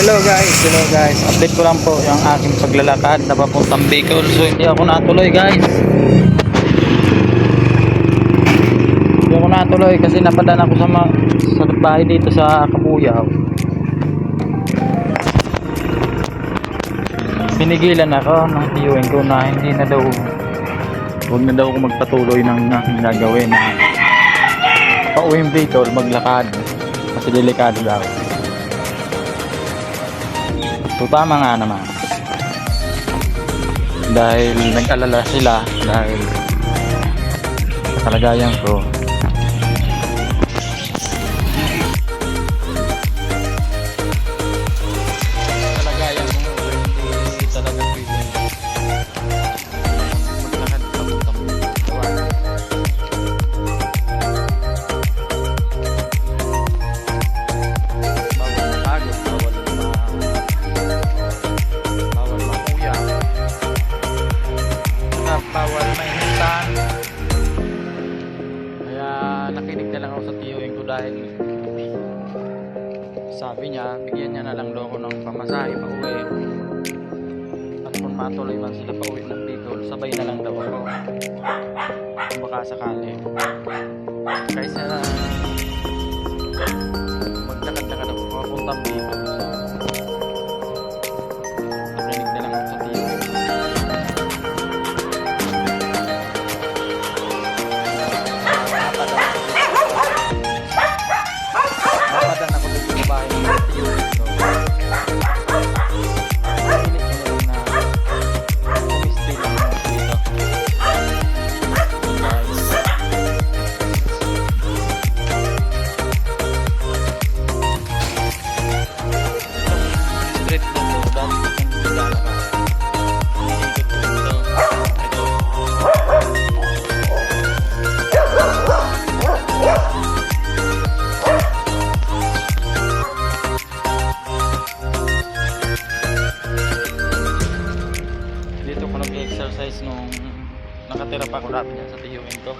Hello guys, update ko lang po yung aking paglalakad na papuntang Bicol. So hindi ako natuloy guys. Hindi ako natuloy kasi napadaan ako sa bahay dito sa Kabuyaw. Pinigilan ako ng tiyuhin ko na hindi na daw, huwag na daw ako magpatuloy ng aking gagawin na pauwing Bicol maglakad kasi delikado daw. So tama nga naman, dahil nag-alala sila dahil sa kalagayan ko. Kalagayan ko hindi talaga pwede maglakad papuntang Bicol. Bawal matagos, bawal mainitan. Kaya nakinig na lang ako sa tiyuhin ko dahil sabi niya bigyan niya na lang daw ako ng pamasahe pa uwi, at kung matuloy man sila pa uwi ng Bicol sabay na lang daw ako kung baka sakali, kaysa magtakad-takad ako papuntang Bicol. Nakinig na lang ako sa tiyuhin. Napadan ako dito sa bahay ng tiyuhin ko. Pilit ko na lang na umistay lang ako dito. Guys, street na to, dati kung lalakad ikot ko dito. Dito ko nag-exercise nung nakatira pa ako dati dyan sa tiyuhin ko.